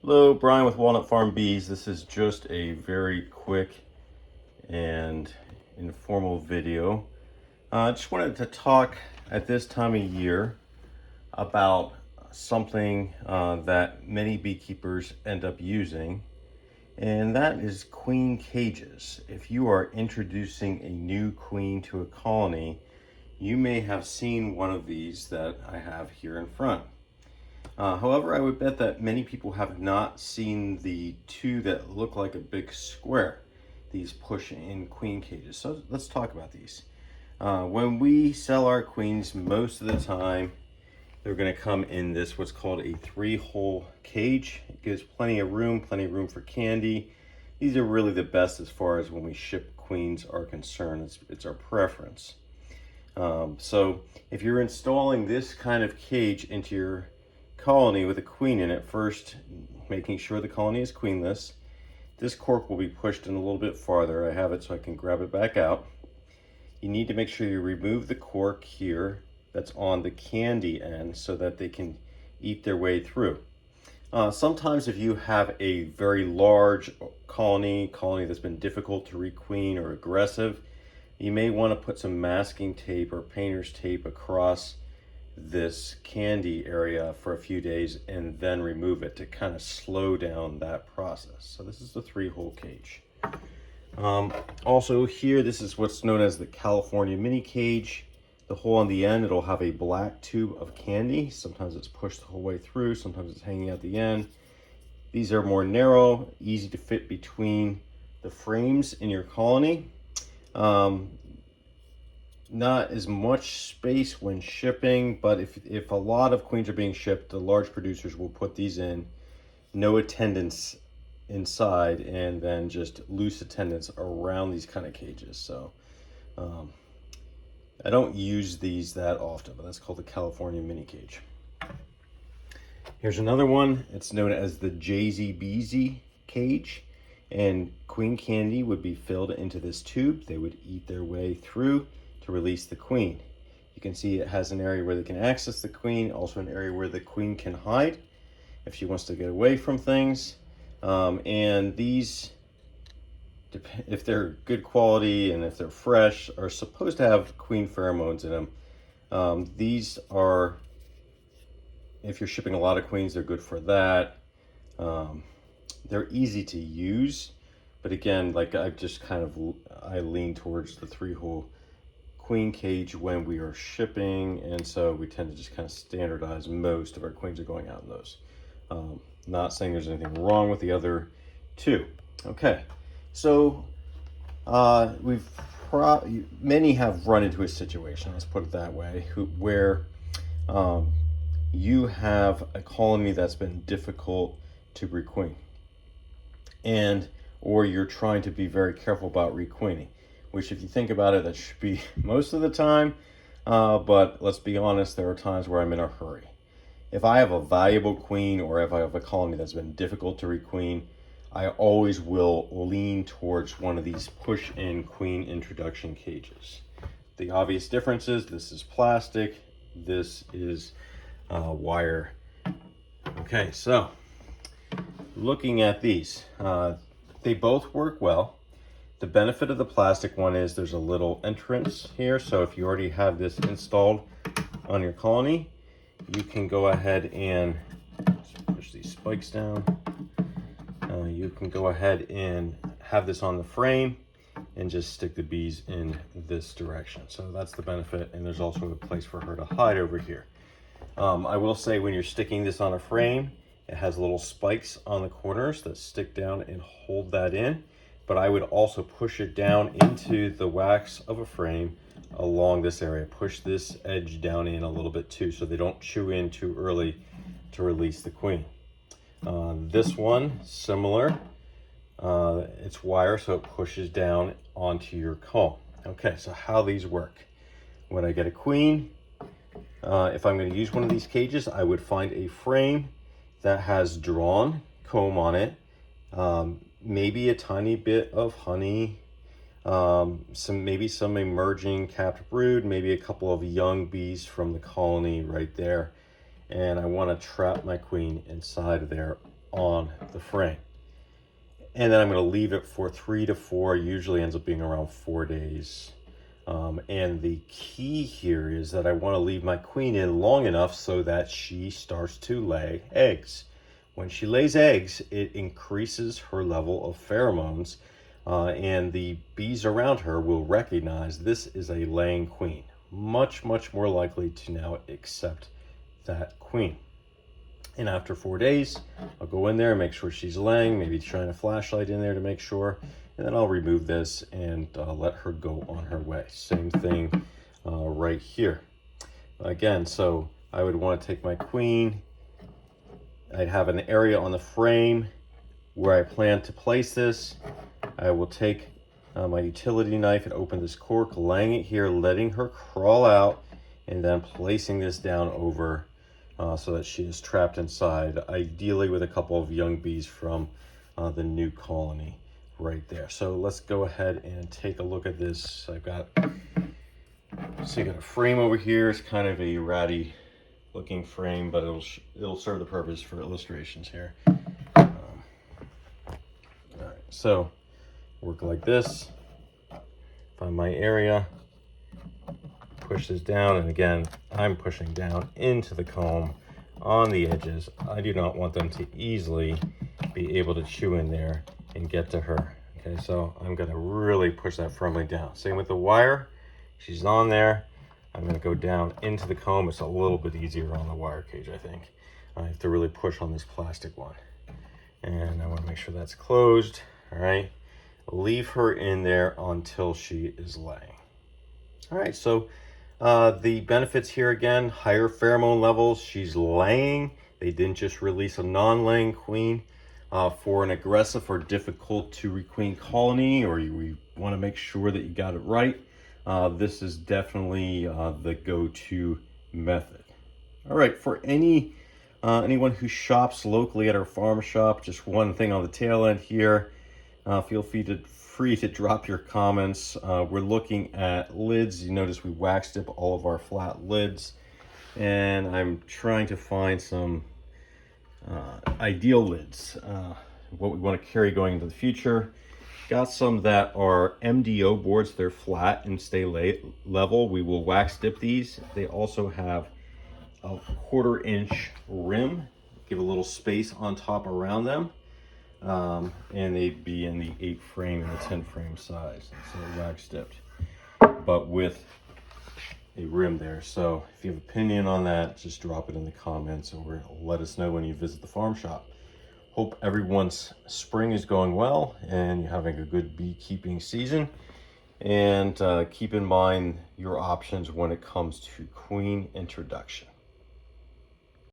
Hello, Brian with Walnut Farm Bees. This is just a very quick and informal video. I just wanted to talk at this time of year about something that many beekeepers end up using, and that is queen cages. If you are introducing a new queen to a colony, you may have seen one of these that I have here in front. However, I would bet that many people have not seen the two that look like a big square, these push-in queen cages. So let's talk about these. When we sell our queens, most of the time, they're going to come in this what's called a 3-hole cage. It gives plenty of room for candy. These are really the best as far as when we ship queens are concerned. It's our preference. So if you're installing this kind of cage into your colony with a queen in it, first making sure the colony is queenless. This cork will be pushed in a little bit farther. I have it so I can grab it back out. You need to make sure you remove the cork here that's on the candy end so that they can eat their way through. Sometimes if you have a very large colony that's been difficult to requeen or aggressive, you may want to put some masking tape or painter's tape across this candy area for a few days and then remove it to kind of slow down that process. So this is the 3-hole cage. Also here, this is what's known as the California mini cage. The hole on the end, it'll have a black tube of candy. Sometimes it's pushed the whole way through, sometimes it's hanging at the end. These are more narrow, easy to fit between the frames in your colony. Not as much space when shipping, but if a lot of queens are being shipped, the large producers will put these in, no attendants inside, and then just loose attendants around these kind of cages. So I don't use these that often, but that's called the California mini cage. Here's another one. It's known as the Jay-Z Beezy cage, and queen candy would be filled into this tube. They would eat their way through to release the queen. You can see it has an area where they can access the queen, also an area where the queen can hide if she wants to get away from things. And these, if they're good quality and if they're fresh, are supposed to have queen pheromones in them. These are, if you're shipping a lot of queens, they're good for that. They're easy to use, but again, like I lean towards the 3-hole queen cage when we are shipping, and so we tend to just kind of standardize. Most of our queens are going out in those. Not saying there's anything wrong with the other two. Okay, so many have run into a situation, let's put it that way, where you have a colony that's been difficult to requeen, or you're trying to be very careful about requeening, which if you think about it, that should be most of the time. But let's be honest, there are times where I'm in a hurry. If I have a valuable queen or if I have a colony that's been difficult to requeen, I always will lean towards one of these push-in queen introduction cages. The obvious difference is this is plastic, this is wire. Okay, so looking at these, they both work well. The benefit of the plastic one is there's a little entrance here, so if you already have this installed on your colony, you can go ahead and push these spikes down. You can go ahead and have this on the frame and just stick the bees in this direction. So that's the benefit, and there's also a place for her to hide over here. I will say when you're sticking this on a frame, it has little spikes on the corners that stick down and hold that in. But I would also push it down into the wax of a frame along this area. Push this edge down in a little bit too, so they don't chew in too early to release the queen. This one, similar. It's wire, so it pushes down onto your comb. Okay, so how these work. When I get a queen, if I'm going to use one of these cages, I would find a frame that has drawn comb on it, maybe a tiny bit of honey, maybe some emerging capped brood, maybe a couple of young bees from the colony right there. And I want to trap my queen inside of there on the frame. And then I'm going to leave it for 3 to 4, usually ends up being around 4 days. And the key here is that I want to leave my queen in long enough so that she starts to lay eggs. When she lays eggs, it increases her level of pheromones, and the bees around her will recognize this is a laying queen. Much more likely to now accept that queen. And after 4 days, I'll go in there and make sure she's laying, maybe shine a flashlight in there to make sure. And then I'll remove this and let her go on her way. Same thing right here. Again, so I would want to take my queen. I'd have an area on the frame where I plan to place this. I will take my utility knife and open this cork, laying it here, letting her crawl out, and then placing this down over so that she is trapped inside, ideally with a couple of young bees from the new colony right there. So let's go ahead and take a look at this. I've got, so you got a frame over here. It's kind of a ratty looking frame, but it'll serve the purpose for illustrations here. All right, so work like this, find my area, push this down, and again, I'm pushing down into the comb on the edges. I do not want them to easily be able to chew in there and get to her. Okay, so I'm gonna really push that firmly down. Same with the wire. She's on there. I'm gonna go down into the comb. It's a little bit easier on the wire cage, I think. I have to really push on this plastic one. And I wanna make sure that's closed, all right? Leave her in there until she is laying. All right, so the benefits here again, higher pheromone levels. She's laying. They didn't just release a non-laying queen. For an aggressive or difficult to requeen colony, or you want to make sure that you got it right, this is definitely the go-to method. All right, for anyone who shops locally at our farm shop, just one thing on the tail end here, feel free to drop your comments. We're looking at lids. You notice we wax dip all of our flat lids, and I'm trying to find some ideal lids, what we want to carry going into the future. Got some that are MDO boards. They're flat and stay level. We will wax dip these. They also have a 1/4 inch rim, give a little space on top around them, and they'd be in the 8 frame and the 10 frame size, so wax dipped, but with a rim there. So if you have an opinion on that, just drop it in the comments or let us know when you visit the farm shop. Hope everyone's spring is going well and you're having a good beekeeping season. And keep in mind your options when it comes to queen introduction.